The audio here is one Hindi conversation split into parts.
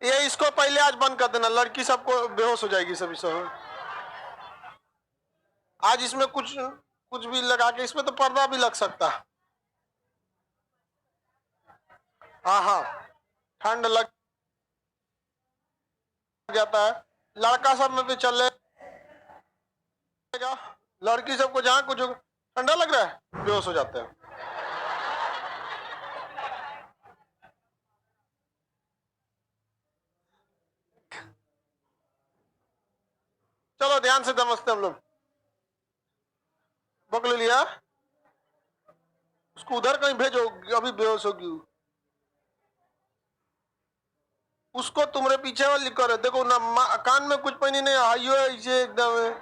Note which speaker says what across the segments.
Speaker 1: ये इसको पहले आज बंद कर देना, लड़की सबको बेहोश हो जाएगी सभी सब। आज इसमें कुछ कुछ भी लगा के, इसमें तो पर्दा भी लग सकता है। हाँ हाँ, ठंड लग जाता है। लड़का सब में भी चलेगा, लड़की सबको जहाँ कुछ ठंडा लग रहा है बेहोश हो जाते हैं। चलो ध्यान से समझते हम लोग। पकड़ लिया, उसको उधर कहीं भेजो, अभी बेहोश होगी। उसको तुम्हारे पीछे वाली करे, देखो ना कान में कुछ पहनी नहीं, आइयो ऐसे एकदम।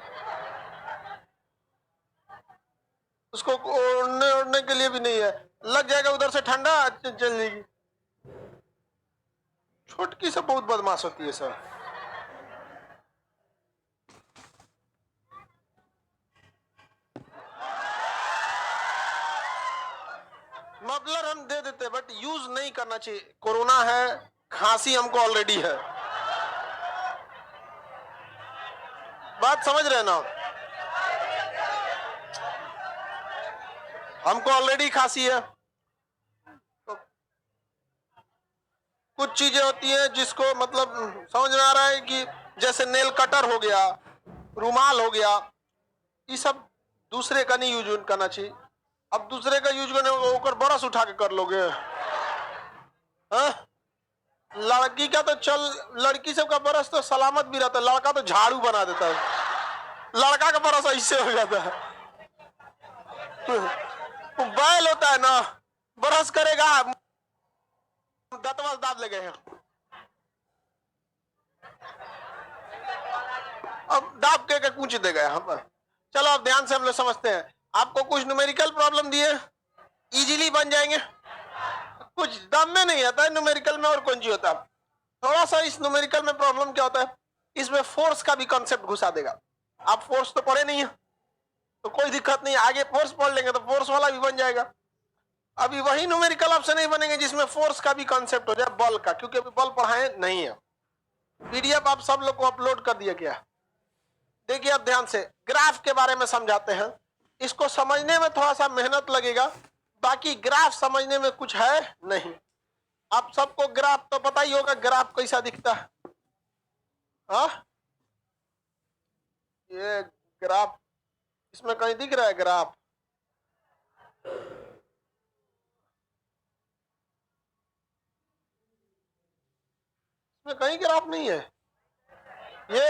Speaker 1: उसको ओढ़ने ओढ़ने के लिए भी नहीं है, लग जाएगा उधर से ठंडा, चल जाएगी। छोटकी से बहुत बदमाश होती है सर। मफलर हम दे देते हैं, बट यूज नहीं करना चाहिए। कोरोना है, खांसी हमको ऑलरेडी है, बात समझ रहे हैं ना? हमको ऑलरेडी खांसी है। तो कुछ चीजें होती हैं जिसको मतलब समझ में आ रहा है कि जैसे नेल कटर हो गया, रुमाल हो गया, ये सब दूसरे का नहीं यूज करना चाहिए। अब दूसरे का यूज करने होकर बरस उठा के कर लोगे? हाँ? लड़की का तो चल, लड़की सब का बरस तो सलामत भी रहता है, लड़का तो झाड़ू बना देता है। लड़का का बरस ऐसे हो जाता है। बैल होता है ना, बरस करेगा, दतवल दाब लगे हैं, अब दाब के कूच दे गए हम। चलो अब ध्यान से हम लोग समझते हैं। आपको कुछ न्यूमेरिकल प्रॉब्लम दिए, इजीली बन जाएंगे। कुछ दम में नहीं आता है न्यूमेरिकल में, और कौन सी होता है। थोड़ा सा इस न्यूमेरिकल में प्रॉब्लम क्या होता है, इसमें फोर्स का भी कॉन्सेप्ट घुसा देगा। आप फोर्स तो पढ़े नहीं है, तो कोई दिक्कत नहीं, आगे फोर्स पढ़ लेंगे तो फोर्स वाला भी बन जाएगा। अभी वही न्यूमेरिकल आपसे नहीं बनेंगे जिसमें फोर्स का भी कॉन्सेप्ट हो जाए, बल का, क्योंकि अभी बल पढ़ाए नहीं है। पीडीएफ आप सब लोग को अपलोड कर दिया गया। देखिए अब ध्यान से ग्राफ के बारे में समझाते हैं। इसको समझने में थोड़ा सा मेहनत लगेगा, बाकी ग्राफ समझने में कुछ है नहीं। आप सबको ग्राफ तो पता ही होगा, ग्राफ कैसा दिखता है। हाँ, ये ग्राफ, इसमें कहीं दिख रहा है ग्राफ? इसमें कहीं ग्राफ नहीं है। ये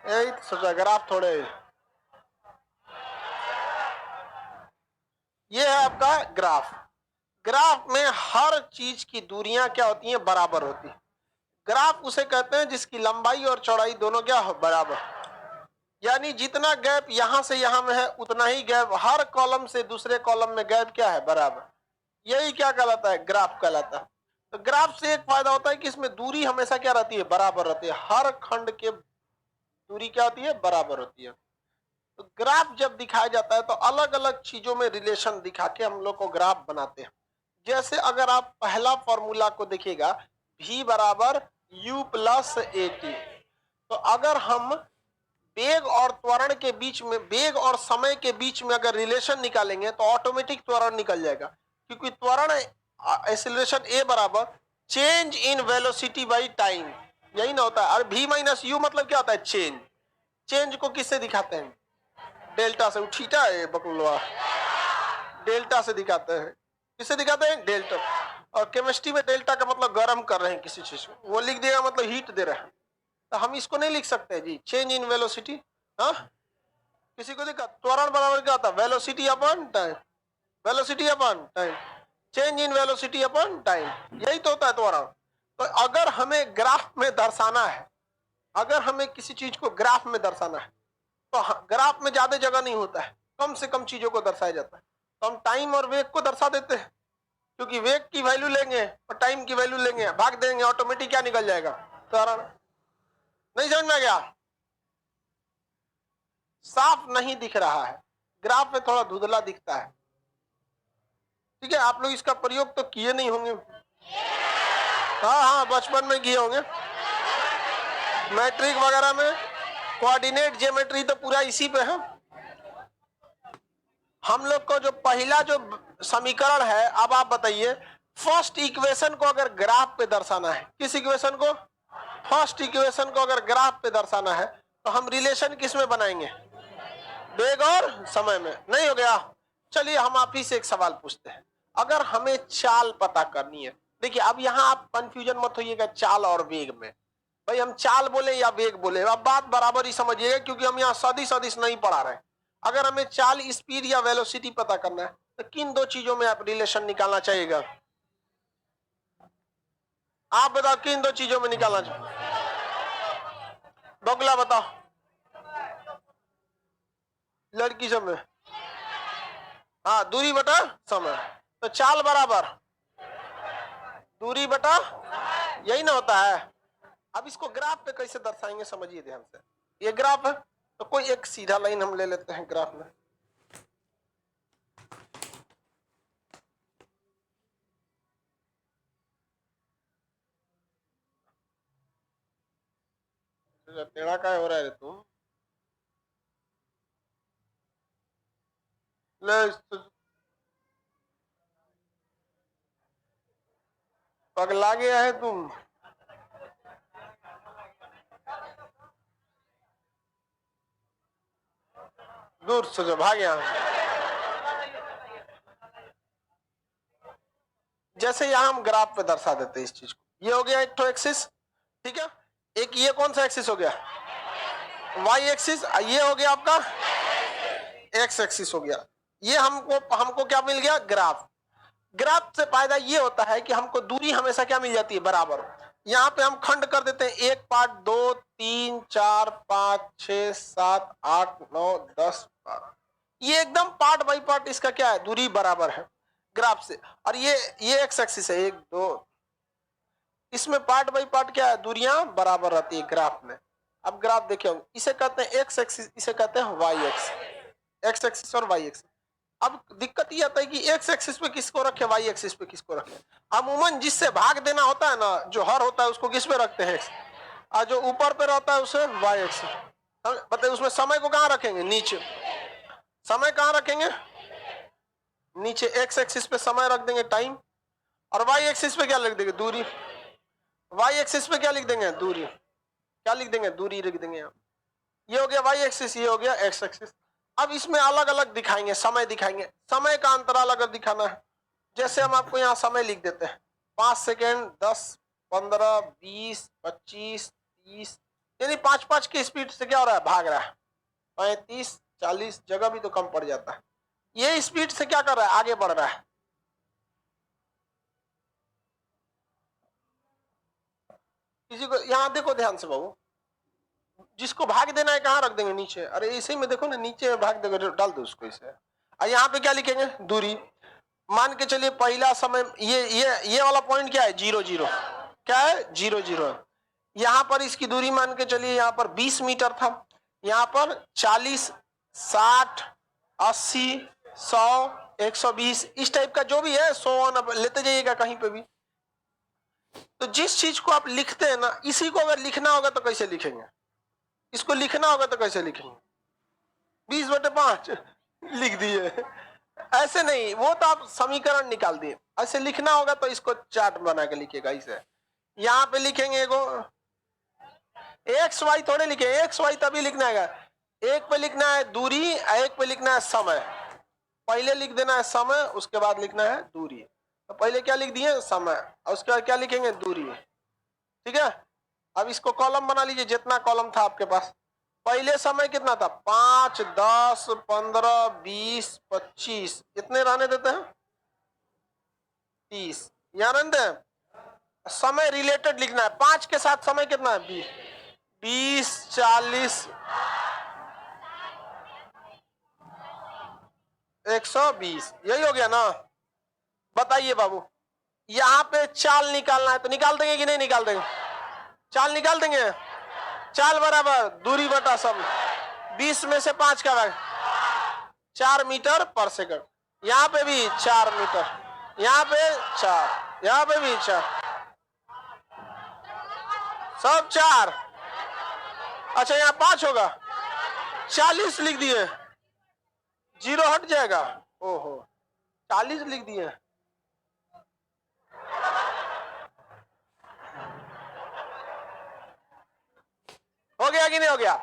Speaker 1: यही तो सोचा ग्राफ थोड़े। ये है आपका ग्राफ। ग्राफ में हर चीज की दूरियां क्या होती हैं, बराबर होती है। ग्राफ उसे कहते हैं जिसकी लंबाई और चौड़ाई दोनों क्या हो, बराबर। यानी जितना गैप यहां से यहां में है, उतना ही गैप हर कॉलम से दूसरे कॉलम में गैप क्या है, बराबर। यही क्या कहलाता है, ग्राफ कहलाता है। तो ग्राफ से एक फायदा होता है कि इसमें दूरी हमेशा क्या रहती है, बराबर रहती है। हर खंड के दूरी क्या होती है, बराबर होती है। तो ग्राफ जब दिखाया जाता है तो अलग अलग चीजों में रिलेशन दिखा के हम लोग को ग्राफ बनाते हैं। जैसे अगर आप पहला फॉर्मूला को देखिएगा, v बराबर u प्लस ए टी, तो अगर हम वेग और त्वरण के बीच में, वेग और समय के बीच में अगर रिलेशन निकालेंगे तो ऑटोमेटिक त्वरण निकल जाएगा, क्योंकि त्वरण एक्सीलरेशन a बराबर change in velocity by time, यही ना होता है। और v माइनस यू मतलब क्या होता है, चेंज। चेंज को किससे दिखाते हैं, डेल्टा से। उठीटा है बकुलवा, डेल्टा से दिखाते हैं। किससे दिखाते हैं, डेल्टा। और केमिस्ट्री में डेल्टा का मतलब गर्म कर रहे हैं किसी चीज को, वो लिख देगा मतलब हीट दे रहे हैं। तो हम इसको नहीं लिख सकते जी, चेंज इन वेलोसिटी। हाँ, किसी को दिक्कत? त्वरण बराबर क्या होता है, velocity upon time, velocity upon time, change in velocity upon time, यही तो होता है त्वरण। तो अगर हमें ग्राफ में दर्शाना है, अगर हमें किसी चीज को ग्राफ में दर्शाना है, तो ग्राफ में ज्यादा जगह नहीं होता है, कम से कम चीजों को दर्शाया जाता है। तो हम टाइम और वेग को दर्शा देते हैं, क्योंकि वेग की वैल्यू लेंगे और टाइम की वैल्यू लेंगे, भाग देंगे, ऑटोमेटिक क्या निकल जाएगा, त्वरण। नहीं समझ में आ गया? साफ नहीं दिख रहा है, ग्राफ में थोड़ा धुंधला दिखता है। ठीक है, आप लोग इसका प्रयोग तो किए नहीं होंगे। हाँ हाँ, बचपन में किए होंगे, मैट्रिक वगैरह में। कोऑर्डिनेट ज्योमेट्री तो पूरा इसी पे है। हम लोग को जो पहला जो समीकरण है, अब आप बताइए, फर्स्ट इक्वेशन को अगर ग्राफ पे दर्शाना है, किस इक्वेशन को? फर्स्ट इक्वेशन को अगर ग्राफ पे दर्शाना है तो हम रिलेशन किस में बनाएंगे? वेग और समय में। नहीं हो गया? चलिए हम आप ही से एक सवाल पूछते हैं। अगर हमें चाल पता करनी है, देखिए अब यहाँ आप कंफ्यूजन मत होइएगा चाल और वेग में, भाई हम चाल बोले या वेग बोले, अब बात बराबर ही समझिएगा, क्योंकि हम यहाँ सदिश सदिश नहीं पढ़ा रहे हैं। अगर हमें चाल, स्पीड या वेलोसिटी पता करना है तो किन दो चीजों में आप रिलेशन निकालना चाहिएगा? आप बताओ, किन दो चीजों में निकालना चाहिए? बगला बताओ, लड़की सब में। हाँ, दूरी बटा समय। तो चाल बराबर दूरी बटा, यही ना होता है। अब इसको ग्राफ पे कैसे दर्शाएंगे, समझिए ध्यान से। ये ग्राफ है तो कोई एक सीधा लाइन हम ले लेते हैं ग्राफ में। टेढ़ा क्या हो रहा है तुम? पगला गया है तुम। दूर से जो भाग गया। जैसे यहां हम ग्राफ पे दर्शा देते हैं इस चीज को। ये हो गया एक तो एक्सिस, ठीक है। एक ये कौन सा एक्सिस हो गया? Y axis. ये हो गया आपका एक्स एक्सिस हो गया। ये हमको क्या मिल गया? ग्राफ। ग्राफ से फायदा ये होता है कि हमको दूरी हमेशा क्या मिल जाती है? बराबर। यहाँ पे हम खंड कर देते हैं, एक पार्ट, 2, 3, 4, 5, 6, 7, 8, 9, 10, 12। ये एकदम पार्ट बाई पार्ट इसका क्या है? दूरी बराबर है ग्राफ से। और ये एक्स एक्सिस है, 1, 2, इसमें पार्ट बाई पार्ट क्या है? दूरियां बराबर रहती है ग्राफ में। अब ग्राफ देखिए, इसे कहते हैं एक्स एक्सिस, इसे कहते हैं वाई एक्सिस। एक्स एक्सिस और वाई एक्सिस। अब दिक्कत ये आता है कि एक्स एक्सिस पे किसको रखे, वाई एक्सिस पे किसको रखे। अमूमन जिससे भाग देना होता है ना, जो हर होता है, उसको किस पे रखते हैं? और जो ऊपर पे रहता है उसे वाई एक्सिस। बताइए उसमें समय को कहाँ रखेंगे? नीचे। समय कहाँ रखेंगे? नीचे। एक्स एक्सिस पे समय रख देंगे, टाइम। और वाई एक्सिस पे क्या लिख देंगे? दूरी। वाई एक्सिस पे क्या लिख देंगे? दूरी। क्या लिख देंगे? दूरी लिख देंगे। ये हो गया वाई एक्सिस, ये हो गया एक्स एक्सिस। अब इसमें अलग अलग दिखाएंगे, समय दिखाएंगे। समय का अंतराल अगर दिखाना है, जैसे हम आपको यहाँ समय लिख देते हैं, 5 सेकेंड, 10, 15, 20, 25, 30, यानी 5-5 की स्पीड से क्या हो रहा है? भाग रहा है। 35, 40, जगह भी तो कम पड़ जाता है। ये स्पीड से क्या कर रहा है? आगे बढ़ रहा है। किसी को यहाँ देखो ध्यान से बाबू, जिसको भाग देना है कहाँ रख देंगे? नीचे। अरे इसी में देखो ना, नीचे भाग देंगे, डाल दो उसको इसे। और यहाँ पे क्या लिखेंगे? दूरी। मान के चलिए पहला समय, ये वाला पॉइंट क्या है? 0, 0। क्या है? 0, 0। यहाँ पर इसकी दूरी मान के चलिए, यहाँ पर 20 मीटर था, यहाँ पर 40, 60, 80, 100, 120, इस टाइप का जो भी है 100 लेते जाइएगा कहीं पे भी। तो जिस चीज को आप लिखते हैं ना, इसी को अगर लिखना होगा तो कैसे लिखेंगे? इसको लिखना होगा तो कैसे लिखेंगे? 20/5 लिख दिए। ऐसे नहीं, वो तो आप समीकरण निकाल दिए। ऐसे लिखना होगा तो इसको चार्ट बना के लिखिएगा। इसे यहाँ पे लिखेंगे, एगो एक्स वाई थोड़े लिखे, एक्स वाई तभी लिखना है। एक पे लिखना है दूरी, एक पे लिखना है समय। पहले लिख देना है समय, उसके बाद लिखना है दूरी। तो पहले क्या लिख दिए? समय, और उसके बाद क्या लिखेंगे? दूरी। ठीक है। अब इसको कॉलम बना लीजिए, जितना कॉलम था आपके पास। पहले समय कितना था? 5, 10, 15, 20, 25, इतने रहने देते हैं। 30 यहाँ रहने दें। समय रिलेटेड लिखना है, 5 के साथ समय कितना है? 20, 40, 120, यही हो गया ना? बताइए बाबू, यहाँ पे चाल निकालना है तो निकाल देंगे कि नहीं निकाल देंगे? चाल निकाल देंगे। चाल बराबर दूरी बटा समय। 20 में से 5 का भाग 4 मीटर पर सेकंड। यहाँ पे भी 4 मीटर, यहाँ पे 4, यहाँ पे भी 4। सब 4। अच्छा यहाँ 5 होगा, 40 लिख दिए, 0 हट जाएगा। ओहो 40 लिख दिए। हो गया कि नहीं हो गया?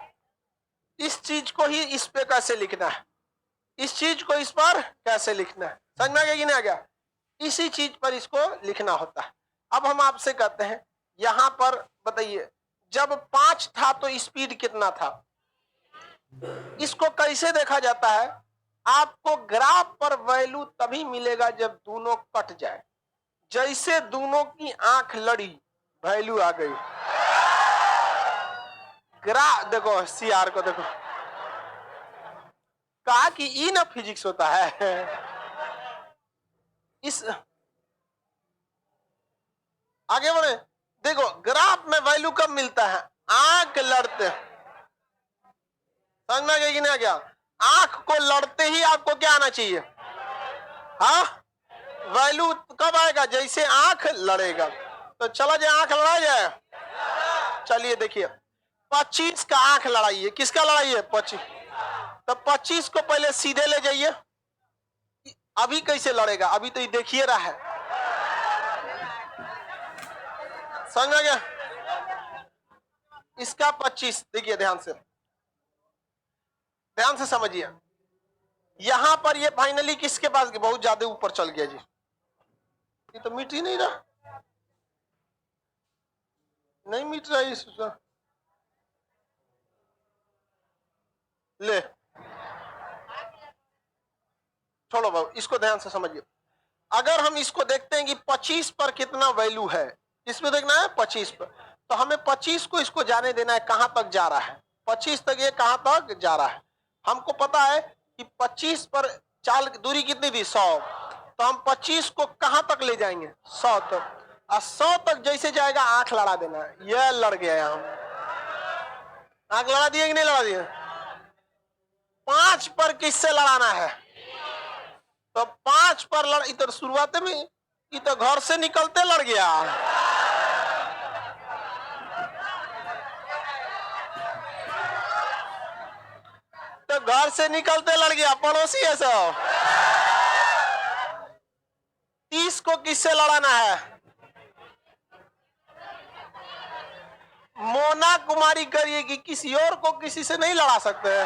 Speaker 1: इस चीज को ही इस पे कैसे लिखना है, इस चीज को इस पर कैसे लिखना है, समझ में आ गया कि नहीं आ गया? इसी चीज पर इसको लिखना होता है। अब हम आपसे कहते हैं यहां पर बताइए, जब 5 था तो स्पीड कितना था? इसको कैसे देखा जाता है? आपको ग्राफ पर वैल्यू तभी मिलेगा जब दोनों कट जाए। जैसे दोनों की आंख लड़ी, वैल्यू आ गई। ग्राफ देखो, सीआर को देखो, कहा कि ई ना फिजिक्स होता है। इस आगे बढ़े, देखो ग्राफ में वैल्यू कब मिलता है? आंख लड़ते, समझ में आ गया कि नहीं आ गया? आंख को लड़ते ही आपको क्या आना चाहिए? हाँ, वैल्यू कब आएगा? जैसे आंख लड़ेगा। तो चला जाए, आंख लड़ा जाए। चलिए देखिए, 25 का आंख लड़ाई है। किसका लड़ाई है? 25। तो 25 को पहले सीधे ले जाइए। अभी कैसे लड़ेगा? अभी तो ये देखिए रहा है, समझ आ गया? इसका 25 देखिए, ध्यान से समझिए। यहां पर ये फाइनली किसके पास? बहुत ज्यादा ऊपर चल गया जी, ये तो मिट ही नहीं रहा, नहीं मिट रहा इस ले, छोड़ो बाबू, इसको ध्यान से समझिए। अगर हम इसको देखते हैं कि 25 पर कितना वैल्यू है, इसमें देखना है 25 पर, तो हमें 25 को इसको जाने देना है कहां तक जा रहा है। 25 तक ये कहां तक जा रहा है? हमको पता है कि 25 पर चाल दूरी कितनी थी? 100। तो हम 25 को कहां तक ले जाएंगे? 100 तक। और 100 तक जैसे जाएगा आंख लड़ा देना है। यह लड़ गया है, हम आंख लड़ा दिए कि नहीं लड़ा दिए? 5 पर किससे लड़ाना है? तो 5 पर लड़, इधर शुरुआत में ये तो घर से निकलते लड़ गया। तो घर से निकलते लड़ गया, पड़ोसी है सब। 30 को किससे लड़ाना है? मोना कुमारी करिएगी, किसी और को किसी से नहीं लड़ा सकते।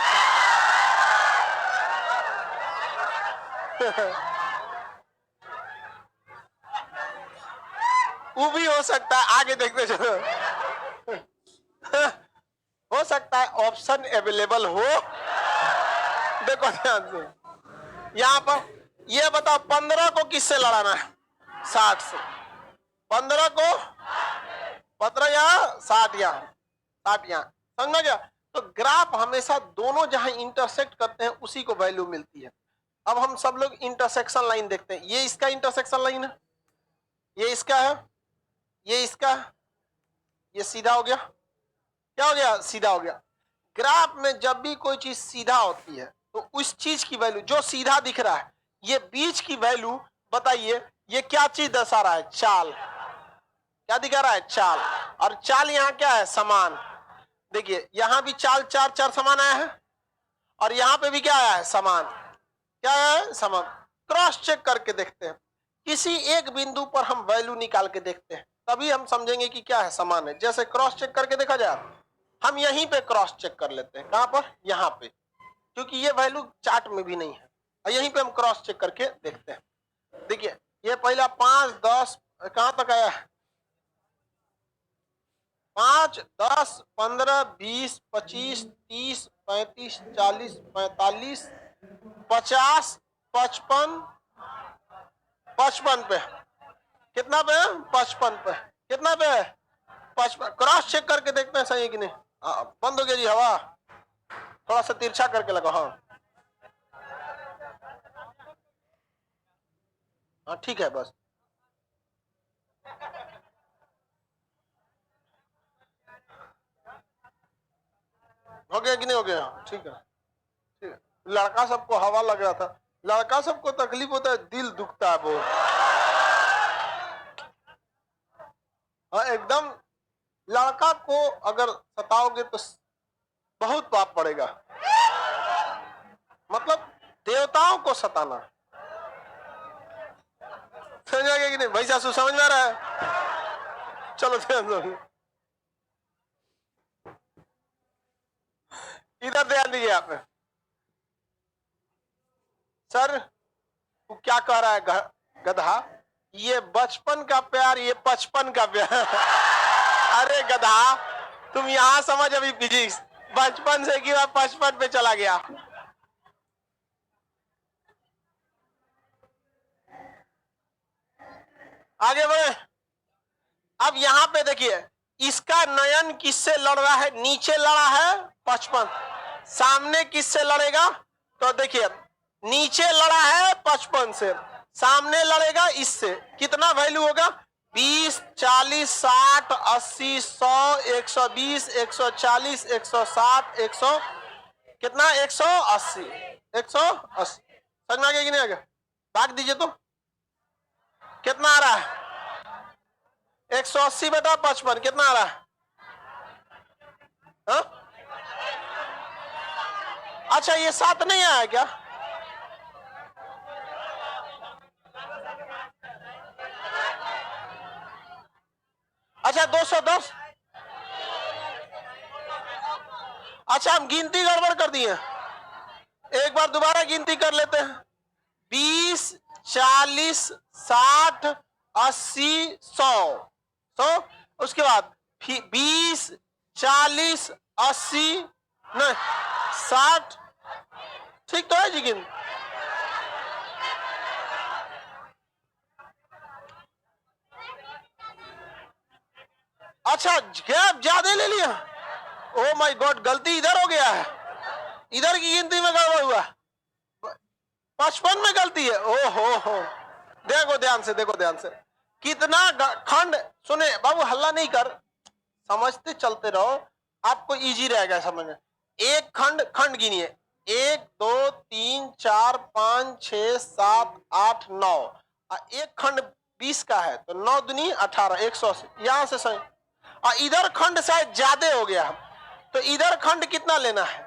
Speaker 1: वो भी हो सकता है, आगे देखते चलो। हो सकता है ऑप्शन अवेलेबल हो। देखो ध्यान से, यहां पर ये बताओ 15 को किससे लड़ाना है? 60 से। 15 को 15 यहाँ, 60 यहाँ, 60 यहाँ, समझ में गया? तो ग्राफ हमेशा दोनों जहां इंटरसेक्ट करते हैं उसी को वैल्यू मिलती है। अब हम सब लोग इंटरसेक्शन लाइन देखते हैं। ये इसका इंटरसेक्शन लाइन है, ये इसका है, ये इसका, ये सीधा हो गया। क्या हो गया? सीधा हो गया। ग्राफ में जब भी कोई चीज सीधा होती है तो उस चीज की वैल्यू जो सीधा दिख रहा है, ये बीच की वैल्यू बताइए, ये क्या चीज दर्शा रहा है? चाल। क्या दिखा रहा है? चाल। और चाल यहाँ क्या है? समान। देखिए यहां भी चाल 4 4 समान आया है, और यहां पे भी क्या आया है? समान। क्या है? समान। क्रॉस चेक करके देखते हैं, किसी एक बिंदु पर हम वैल्यू निकाल के देखते हैं, तभी हम समझेंगे कि क्या है? समान है। जैसे क्रॉस चेक करके देखा जाए, हम यहीं पे क्रॉस चेक कर लेते हैं। कहां पर? यहां पे, क्योंकि ये वैल्यू चार्ट में भी नहीं है, और यहीं पे हम क्रॉस चेक करके देखते हैं। देखिए ये पहला 5 10 कहां तक आया है? 5 10 15 20 25 30 35 40 45 50 55 55 पे। कितना पे? 55 पे। कितना पे? 55। क्रॉस चेक करके देखते हैं सही है कि नहीं। बंद हो गया जी हवा, थोड़ा सा तिरछा करके लगा। हाँ हाँ ठीक है, बस हो गया कि नहीं हो गया? ठीक है, ठीक है। लड़का सबको हवा लग रहा था, लड़का सबको तकलीफ होता है, दिल दुखता है बहुत। हाँ एकदम, लड़का को अगर सताओगे तो बहुत पाप पड़ेगा। मतलब देवताओं को सताना, समझ आ गया कि नहीं भाई सासू, समझ में आ रहा है? चलो ध्यान दो, इधर ध्यान दीजिए आप। सर तू क्या कह रहा है गधा? ये बचपन का प्यार, ये 55 का प्यार। अरे गधा, तुम यहां समझ अभी फिजिक्स, बचपन से कि 55 पे चला गया। आगे बढ़े। अब यहां पे देखिए, इसका नयन किससे लड़ रहा है? नीचे लड़ा है 55, सामने किससे लड़ेगा? तो देखिए नीचे लड़ा है 55 से, सामने लड़ेगा इससे। कितना वैल्यू होगा? 20, 40, 60, 80, 100, 120, 140, 160, 100, कितना? 180, 180। समझ में आ गया कि नहीं आ गया? भाग दीजिए तो कितना आ रहा है? 180 बटा 55 कितना आ रहा है? हा? अच्छा ये 7 नहीं आया क्या? अच्छा 210। अच्छा हम गिनती गड़बड़ कर दिए, एक बार दोबारा गिनती कर लेते हैं। 20, 40, 60, 80, 100, उसके बाद 20, 40, 80, नहीं 60, ठीक तो है जी गिन? अच्छा गैप ज्यादा ले लिया। ओ माय गॉड, गलती इधर हो गया है, इधर की गिनती में गड़बड़ हुआ, 55 में गलती है। ओ हो, देखो ध्यान से, देखो ध्यान से, कितना खंड। सुने बाबू, हल्ला नहीं कर, समझते चलते रहो, आपको इजी रहेगा समझना। एक खंड, खंड गिनिए, 1 2 3 4 5 6 7 8 9, एक खंड 20 का है तो 9 दूनी 18, 180, यहां से सही। और इधर खंड शायद ज्यादा हो गया, तो इधर खंड कितना लेना है?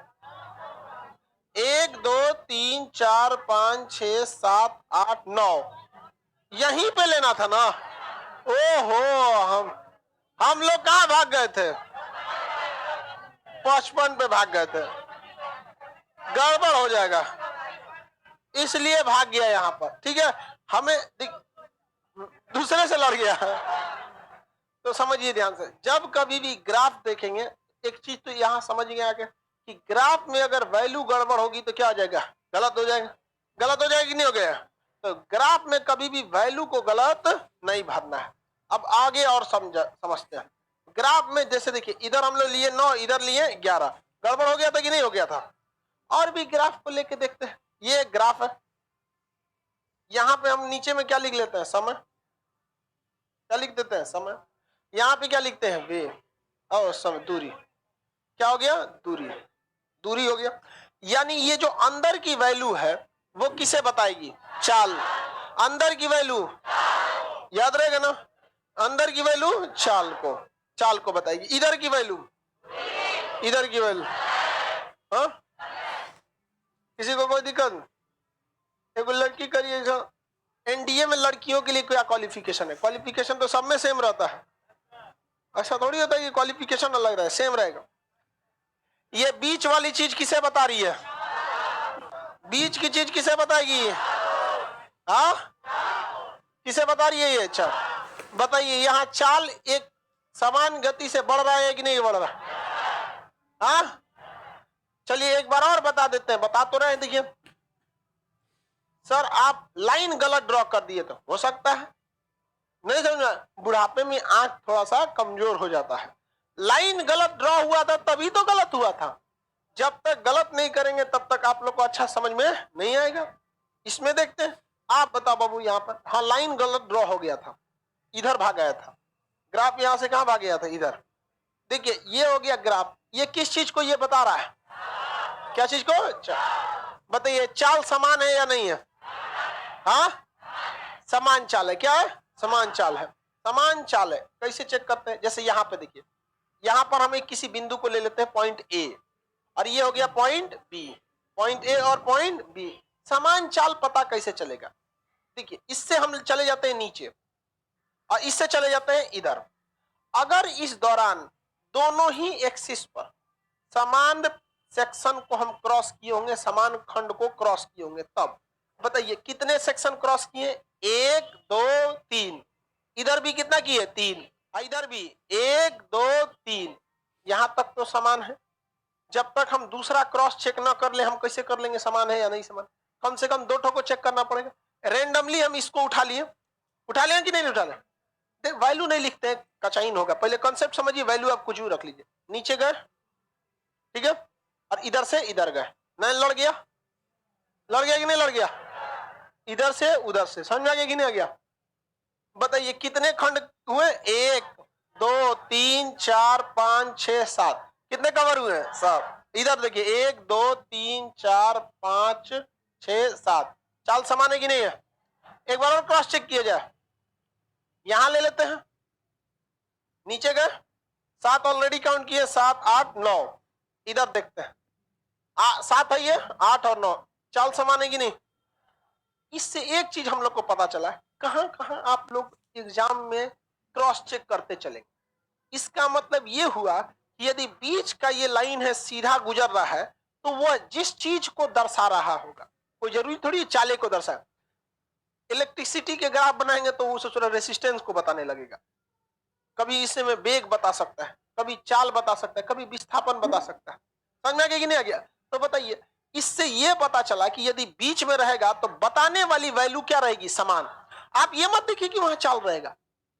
Speaker 1: 1 2 3 4 5 6 7 8 9, यहीं पे लेना था ना। ओहो, हम लोग कहां भाग गए थे? 55 पे भाग गए थे, गड़बड़ हो जाएगा, इसलिए भाग गया यहां पर। ठीक है, हमें दूसरे से लड़ गया। तो समझिए ध्यान से, जब कभी भी ग्राफ देखेंगे, एक चीज तो यहां समझ गए आगे कि ग्राफ में अगर वैल्यू गड़बड़ होगी तो क्या हो जाएगा? गलत हो जाएगा। गलत हो जाएगी, नहीं हो गया? तो ग्राफ में कभी भी वैल्यू को गलत नहीं भरना है। अब आगे और समझते हैं। ग्राफ में जैसे देखिए, इधर हम लोग लिए 9, इधर लिए 11, गड़बड़ हो गया था कि नहीं हो गया था? और भी ग्राफ को लेके देखते हैं। ये ग्राफ है, यहां पे हम नीचे में क्या लिख लेते हैं? समय। क्या लिख देते हैं? समय। यहाँ पे क्या लिखते हैं? वे और समय, दूरी। क्या हो गया? दूरी, दूरी हो गया। यानी ये जो अंदर की वैल्यू है वो किसे बताएगी? चाल। अंदर की वैल्यू याद रहेगा ना, अंदर की वैल्यू चाल को बताएगी। इधर की वैल्यू, इधर की वैल्यू, हाँ किसी को कोई दिक्कत? एक लड़की करिए, एनडीए में लड़कियों के लिए क्या क्वालिफिकेशन है? क्वालिफिकेशन तो सब में सेम रहता है, ऐसा थोड़ी होता है कि क्वालिफिकेशन अलग रहा है, सेम रहेगा। ये बीच वाली चीज किसे बता रही है? बीच की चीज किसे बताएगी? हाँ किसे बता रही है ये? अच्छा बताइए, यहाँ चाल एक समान गति से बढ़ रहा है कि नहीं बढ़ रहा? हाँ चलिए एक बार और बता देते हैं, बता तो रहे। देखिए सर आप लाइन गलत ड्रॉ कर दिए, तो हो सकता है नहीं समझना, बुढ़ापे में आंख थोड़ा सा कमजोर हो जाता है। लाइन गलत ड्रॉ हुआ था तभी तो गलत हुआ था। जब तक गलत नहीं करेंगे तब तक आप लोग को अच्छा समझ में नहीं आएगा। इसमें देखते हैं, आप बताओ बाबू यहाँ पर, हाँ लाइन गलत ड्रॉ हो गया था, इधर भाग गया था ग्राफ, यहां से कहां भाग गया था? इधर। देखिए ये हो गया ग्राफ, ये किस चीज को ये बता रहा है? क्या चीज को? बताइए चाल समान है या नहीं है? हाँ समान चाल है। क्या है? समान चाल है। समान चाल है, कैसे चेक करते हैं? जैसे यहाँ पे देखिए, यहां पर हम एक किसी बिंदु को ले लेते हैं पॉइंट ए, और ये हो गया पॉइंट बी। पॉइंट ए और पॉइंट बी, समान चाल पता कैसे चलेगा? देखिए, इससे हम चले जाते हैं नीचे और इससे चले जाते हैं इधर। अगर इस दौरान दोनों ही एक्सिस पर समान सेक्शन को हम क्रॉस किए होंगे, समान खंड को क्रॉस किए होंगे, तब बताइए कितने सेक्शन क्रॉस किए? 1 2 3। इधर भी कितना किए? 3। इधर भी 1 2 3। यहां तक तो समान है। जब तक हम दूसरा क्रॉस चेक ना कर ले, हम कैसे कर लेंगे समान है या नहीं समान? कम से कम 2 ठो को चेक करना पड़ेगा। रेंडमली हम इसको उठा लिए कि नहीं उठा ले? वैल्यू नहीं लिखते हैं, कचाइन होगा। पहले कॉन्सेप्ट समझिए, वैल्यू आप कुछ भी रख लीजिए। नीचे गए, ठीक है, और इधर से इधर गए, नहीं लड़ गया? लड़ गया कि नहीं लड़ गया? इधर से उधर से, समझ आ गया कि नहीं आ गया? बताइए कितने खंड हुए? 1 2 3 4 5 6 7। कितने कवर हुए हैं? 7। इधर देखिए 1 2 3 4 5 6 7। चाल समान है कि नहीं है? एक बार और क्रॉस चेक किया जाए। यहां ले लेते हैं, नीचे गए, 7 ऑलरेडी काउंट किए, 7 8 9। इधर देखते हैं, 7 है ये, 8 और 9, चाल समान है कि नहीं? इससे एक चीज हम लोग को पता चला है, कहां कहां आप लोग एग्जाम में क्रॉस चेक करते चलेंगे। इसका मतलब ये हुआ कि यदि बीच का ये लाइन है, सीधा गुजर रहा है, तो वह जिस चीज को दर्शा रहा होगा, कोई जरूरी थोड़ी चाले को दर्शाए। इलेक्ट्रिसिटी के ग्राफ बनाएंगे तो वो सोच रहा रेसिस्टेंस को बताने लगेगा, कभी इसमें वेग बता सकता है, कभी चाल बता सकता है, कभी विस्थापन बता सकता है। समझ में आ गया कि नहीं आ गया? तो बताइए, इससे यह पता चला कि यदि बीच में रहेगा तो बताने वाली वैल्यू क्या रहेगी? समान। आप ये मत देखिए कि वहां चाल रहेगा।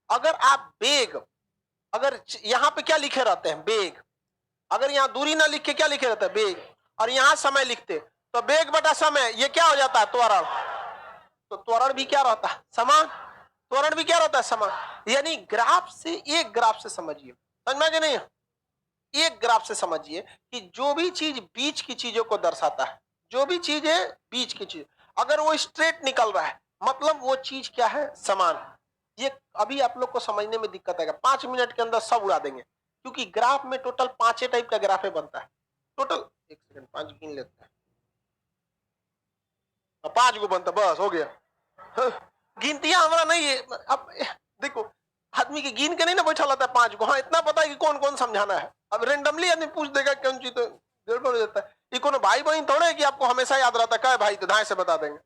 Speaker 1: अगर आप वेग, अगर यहां पे क्या लिखे रहते हैं? वेग। अगर यहां दूरी ना लिख के क्या लिखे रहता है? वेग। और यहां समय लिखते तो वेग बटा समय, ये क्या हो जाता है? त्वरण। तो त्वरण भी क्या रहता है? समान। त्वरण भी क्या रहता है? समान। यानी ग्राफ से, एक ग्राफ से समझिए, समझ में नहीं? एक ग्राफ से समझिए कि जो भी चीज बीच की चीजों को दर्शाता है, जो भी चीज है बीच की चीज, अगर वो स्ट्रेट निकल रहा है, मतलब वो चीज क्या है? समान। ये अभी आप लोग को समझने में दिक्कत आएगा, 5 मिनट के अंदर सब उड़ा देंगे, क्योंकि ग्राफ में टोटल 5 टाइप का ग्राफ बनता है। टोटल 1 सेकंड 5 गिन लेते हैं, 5 गो बनता, बस हो गया। गिनतियां हमारा नहीं है। अब देखो, आदमी की गिन के नहीं ना बैठा रहता है 5 को। हाँ, इतना पता है कि कौन कौन समझाना है। अब रेंडमली आदमी पूछ देगा कौन चीज, तो गड़बड़ हो जाता है। ये कोनो भाई बहन थोड़े है कि आपको हमेशा याद रहता है, क्या भाई तो धाए से बता देंगे।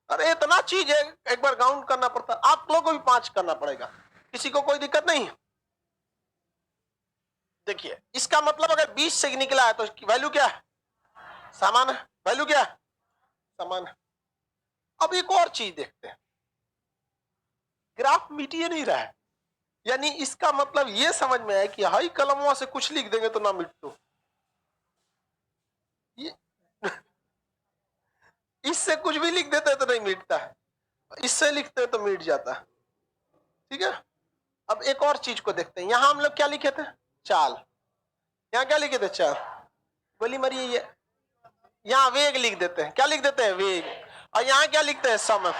Speaker 1: अरे इतना चीज है, एक बार काउंट करना पड़ता है। आप लोगों को भी 5 करना पड़ेगा, किसी को कोई दिक्कत नहीं। देखिए, इसका मतलब अगर 20 से निकला है तो वैल्यू क्या है? समान है। वैल्यू क्या है? समान है। अब एक और चीज देखते हैं, ग्राफ मिटिए नहीं रहा है, यानी इसका मतलब यह समझ में आया कि हाई कलमों से कुछ लिख देंगे तो ना मिटो। ये इससे कुछ भी लिख देते तो नहीं मिटता है, इससे लिखते तो मिट जाता है। ठीक है, अब एक और चीज को देखते हैं। यहां हम लोग क्या लिखे थे? चाल। यहां क्या लिखे थे? चाल। गोली मारिए। ये यहां वेग लिख देते हैं, क्या लिख देते हैं? वेग। और यहां क्या लिखते हैं? समय।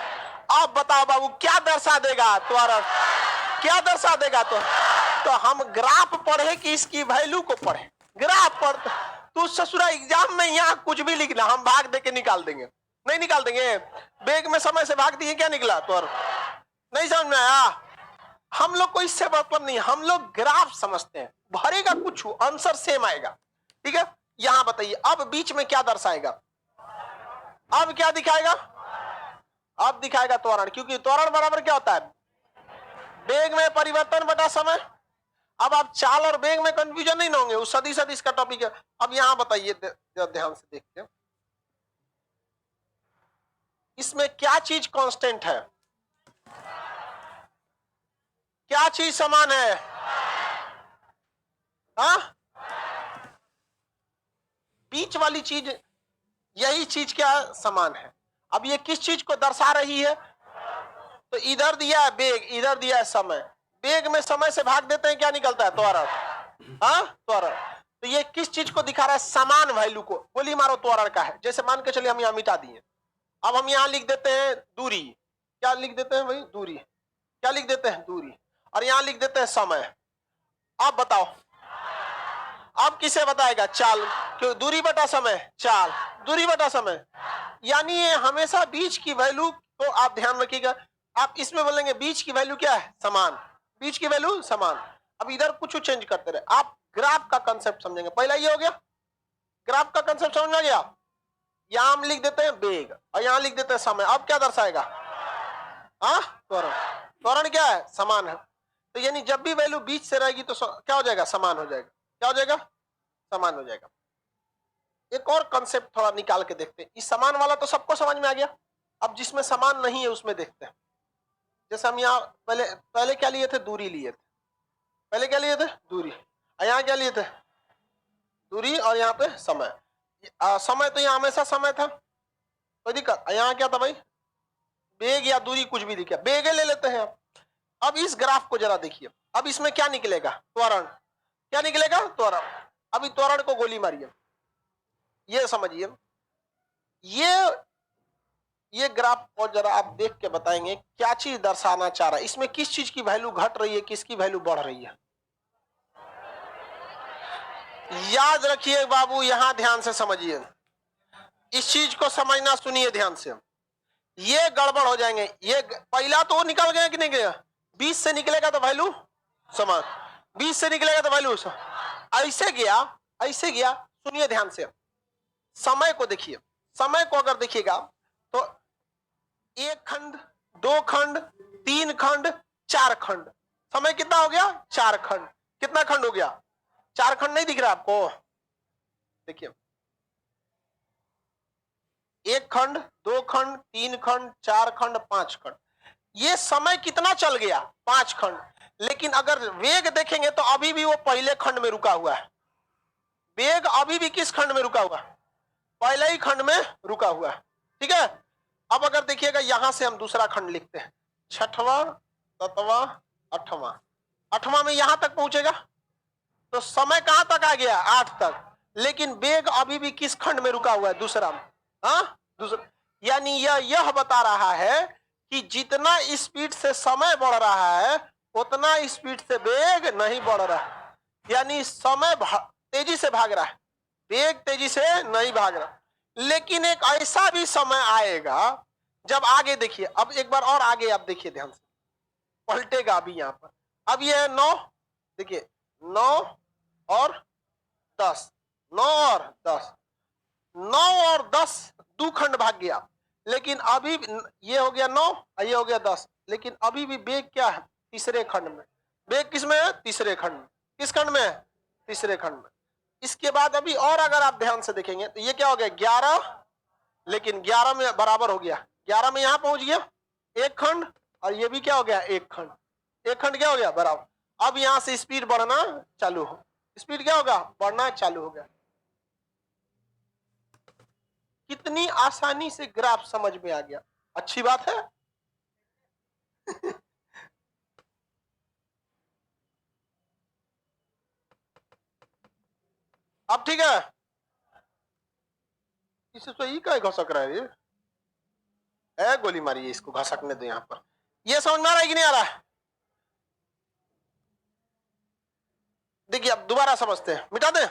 Speaker 1: अब बताओ बाबू, क्या दर्शा देगा? त्वरण। क्या दर्शा देगा? तो हम ग्राफ पढ़े कि इसकी वैल्यू को पढ़े? ग्राफ पढ़। तू ससुरा एग्जाम में यहाँ कुछ भी लिखना, हम भाग दे के निकाल देंगे। नहीं निकाल देंगे। वेग में समय से भाग दिए, क्या निकला? त्वरण। नहीं समझ में आया? हम लोग को इससे मतलब नहीं, हम लोग ग्राफ समझते हैं। भरेगा कुछ, आंसर सेम आएगा। ठीक है, यहां बताइए अब बीच में क्या दर्शाएगा? अब क्या दिखाएगा? अब दिखाएगा त्वरण, क्योंकि त्वरण बराबर क्या होता है? वेग में परिवर्तन बटा समय। अब आप चाल और वेग में कंफ्यूजन नहीं होंगे, उस सदी सदी इसका टॉपिक है। अब यहां बताइए ध्यान से देखिए, इसमें क्या चीज कांस्टेंट है? क्या चीज समान है? हाँ, बीच वाली चीज, यही चीज क्या समान है? अब ये किस चीज को दर्शा रही है? तो इधर दिया है वेग, इधर दिया है समय। वेग में समय से भाग देते हैं, क्या निकलता है? त्वरण। हाँ, त्वरण। तो ये किस चीज को दिखा रहा है? समान वैल्यू को। गोली मारो त्वरण का है। जैसे मान के चलिए हम यहाँ मिटा दिए, अब हम यहाँ लिख देते हैं दूरी। क्या लिख देते हैं भाई? दूरी। क्या लिख देते हैं? दूरी। और यहाँ लिख देते हैं समय। अब बताओ, अब किसे बताएगा? चाल। क्यों? दूरी बटा समय, चाल, दूरी बटा समय। यानी ये हमेशा बीच की वैल्यू को आप ध्यान रखिएगा। आप इसमें बोलेंगे बीच की वैल्यू क्या है? समान, बीच की वैल्यू समान। अब इधर कुछ चेंज करते रहे। आप ग्राफ का कंसेप्ट समझेंगे। पहला ये हो गया, ग्राफ का कंसेप्ट समझ में आ गया। यहां हम लिख देते हैं वेग और यहां लिख देते हैं समय। अब क्या दर्शाएगा? त्वरण। त्वरण क्या है? समान है। तो यानी जब भी वैल्यू बीच से रहेगी तो क्या हो जाएगा? समान हो जाएगा। क्या हो जाएगा? समान हो जाएगा। एक और कंसेप्ट थोड़ा निकाल के देखते हैं। इस समान वाला तो सबको समझ में आ गया। अब जिसमें समान नहीं है उसमें देखते हैं। जैसे हम यहाँ पहले पहले क्या लिए थे? दूरी लिए थे। पहले क्या लिए थे? दूरी। और यहाँ क्या लिए थे? दूरी। और यहाँ पे समय। समय तो यहाँ हमेशा समय था, कोई दिक्कत? यहाँ क्या था भाई? वेग या दूरी, कुछ भी लिखा, वेग ले लेते हैं। अब इस ग्राफ को जरा देखिए। अब इसमें क्या निकलेगा? त्वरण। क्या निकलेगा? त्वरण। अभी त्वरण को गोली मारिए। ये समझिए, ये ग्राफ को जरा आप देख के बताएंगे क्या चीज दर्शाना चाह रहा है। इसमें किस चीज की वैल्यू घट रही है, किसकी वैल्यू बढ़ रही है? याद रखिए बाबू, यहां ध्यान से समझिए। इस चीज को समझना, सुनिए ध्यान से। ये गड़बड़ हो जाएंगे। ये पहला तो निकल गया कि नहीं गया? 20 से निकलेगा तो वैल्यू समान, 20 से निकलेगा तो वैल्यू ऐसे गया, ऐसे गया। सुनिए ध्यान से, समय को देखिए। समय को अगर देखिएगा तो 1 खंड, 2 खंड, 3 खंड, 4 खंड। समय कितना हो गया? 4 खंड। कितना खंड हो गया? 4 खंड। नहीं दिख रहा आपको? देखिए, 1 खंड, 2 खंड, 3 खंड, 4 खंड, 5 खंड। ये समय कितना चल गया? 5 खंड। लेकिन अगर वेग देखेंगे तो अभी भी वो पहले खंड में रुका हुआ है। वेग अभी भी किस खंड में रुका हुआ? पहले ही खंड में रुका हुआ है। ठीक है। अब अगर देखिएगा, यहां से हम दूसरा खंड लिखते हैं, 6वां, 7वां, 8वां। 8वां में यहां तक पहुंचेगा तो समय कहां तक आ गया? 8 तक। लेकिन वेग अभी भी किस खंड में रुका हुआ है? दूसरा में। दूसरा। यानी यह बता रहा है कि जितना स्पीड से समय बढ़ रहा है उतना स्पीड से वेग नहीं बढ़ रहा है। यानी समय तेजी से भाग रहा है, वेग तेजी से नहीं भाग रहा। लेकिन एक ऐसा भी समय आएगा जब, आगे देखिए, अब एक बार और आगे आप देखिए ध्यान से, पलटेगा अभी यहां पर। अब ये है 9, देखिए 9 और 10, 9 और 10, 9 और 10 2 खंड भाग गया। लेकिन अभी ये हो गया 9 और ये हो गया 10। लेकिन अभी भी वेग क्या है? तीसरे खंड में। वेग किस में है? तीसरे खंड में। किस खंड में है? तीसरे खंड में। इसके बाद अभी और अगर आप ध्यान से देखेंगे तो ये क्या हो गया? 11। लेकिन 11 में बराबर हो गया, 11 में यहां पहुंच गया 1 खंड। और ये भी क्या हो गया? 1 खंड। 1 खंड क्या हो गया? बराबर। अब यहां से स्पीड बढ़ना चालू हो, स्पीड क्या होगा? बढ़ना चालू हो गया। कितनी आसानी से ग्राफ समझ में आ गया। अच्छी बात है। अब ठीक है। इसे तो ये क्या घसक रहा है? ये गोली मारिए, इसको घसकने दो यहां पर। ये समझ में आ रहा है कि नहीं आ रहा है? देखिए, अब दोबारा समझते हैं, मिटा दें।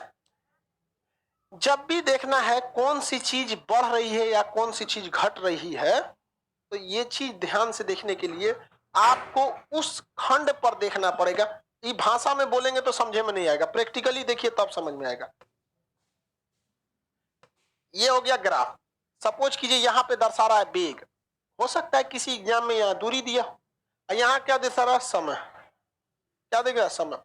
Speaker 1: जब भी देखना है कौन सी चीज बढ़ रही है या कौन सी चीज घट रही है, तो ये चीज ध्यान से देखने के लिए आपको उस खंड पर देखना पड़ेगा। ये भाषा में बोलेंगे तो समझे में नहीं आएगा, प्रैक्टिकली देखिए तब समझ में आएगा। ये हो गया ग्राफ। सपोज कीजिए यहां पे दर्शा रहा है वेग। हो सकता है किसी एग्जाम में यहाँ दूरी दिया, यहां क्या दर्शा रहा है? समय। क्या देगा? समय।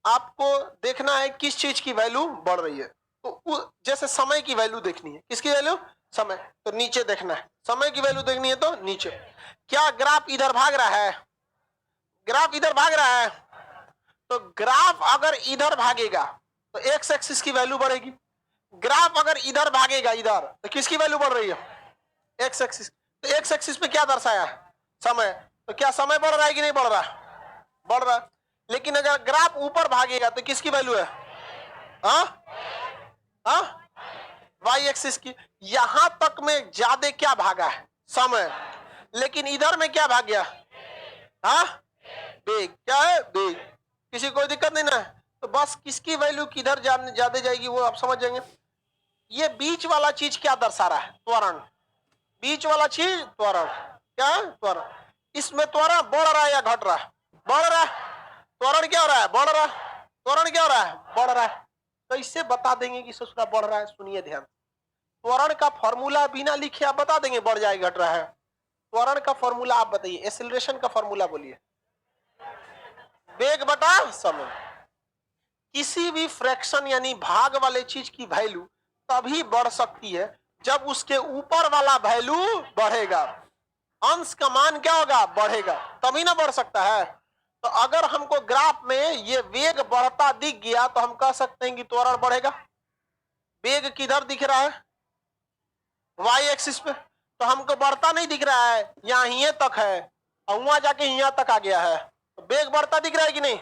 Speaker 1: आपको देखना है किस चीज की वैल्यू बढ़ रही है। तो जैसे समय की वैल्यू देखनी है, किसकी वैल्यू? समय। तो नीचे देखना है, समय की वैल्यू देखनी है तो नीचे। क्या ग्राफ इधर भाग रहा है? ग्राफ इधर भाग रहा है। तो ग्राफ अगर इधर भागेगा तो एक्स एक्सिस की वैल्यू बढ़ेगी। ग्राफ अगर इधर भागेगा, इधर, तो किसकी वैल्यू बढ़ रही है? X axis. तो एक्स एक्सिस पे क्या दर्शाया है? समय। तो क्या समय बढ़ रहा है कि नहीं बढ़ रहा? बढ़ रहा है। लेकिन अगर ग्राफ ऊपर भागेगा तो किसकी वैल्यू है? वाई एक्सिस की। यहां तक में ज्यादा क्या भागा है? समय। लेकिन इधर में क्या भाग गया? वेग। क्या है? वेग। किसी कोई दिक्कत नहीं ना? तो बस किसकी वैल्यू किधर ज्यादा जाएगी वो आप समझ जाएंगे। ये बीच वाला चीज क्या दर्शा रहा है? त्वरण। बीच वाला चीज त्वरण। क्या है? त्वरण। इसमें त्वरण बढ़ रहा है या घट रहा है? बढ़ रहा है। त्वरण क्या हो रहा है? बढ़ रहा है। त्वरण क्या हो रहा है? बढ़ रहा है। तो इससे बता देंगे कि ससुरा बढ़ रहा है। सुनिए ध्यान। त्वरण का फॉर्मूला बिना लिखे आप बता देंगे बढ़ जाए घट रहा है। त्वरण का फॉर्मूला आप बताइए। एक्सेलरेशन का फॉर्मूला बोलिए। वेग बटा समय। किसी भी फ्रैक्शन यानी भाग वाले चीज की वैल्यू तभी बढ़ सकती है जब उसके ऊपर वाला वैल्यू बढ़ेगा। अंश का मान क्या होगा? बढ़ेगा, तभी ना बढ़ सकता है। तो अगर हमको ग्राफ में ये वेग बढ़ता दिख गया तो हम कह सकते हैं कि त्वरण बढ़ेगा। वेग किधर दिख रहा है? वाई एक्सिस पे। तो हमको बढ़ता नहीं दिख रहा है, यहाँ ये तक है और वहां जाके यहाँ तक आ गया है। तो वेग बढ़ता दिख रहा है कि नहीं?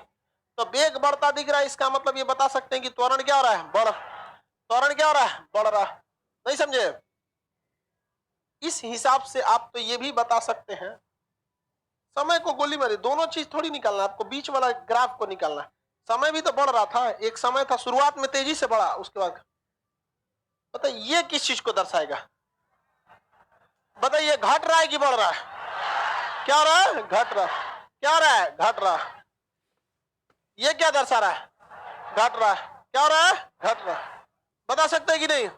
Speaker 1: तो वेग बढ़ता दिख रहा है, इसका मतलब ये बता सकते हैं कि त्वरण क्या हो रहा है? बढ़। त्वरण क्या हो रहा है? बढ़ रहा है। नहीं समझे? इस हिसाब से आप तो ये भी बता सकते हैं, समय को गोली मारी, दोनों चीज थोड़ी निकालना, आपको बीच वाला ग्राफ को निकालना है। समय भी तो बढ़ रहा था, एक समय था शुरुआत में तेजी से बढ़ा, उसके बाद बताइए ये किस चीज को दर्शाएगा? बताइए घट रहा है कि बढ़ रहा है? क्या हो रहा है? घट रहा है। क्या हो रहा है? घट रहा है। ये क्या दर्शा रहा है? घट रहा है। क्या हो रहा है? घट रहा है। बता सकते हैं कि नहीं?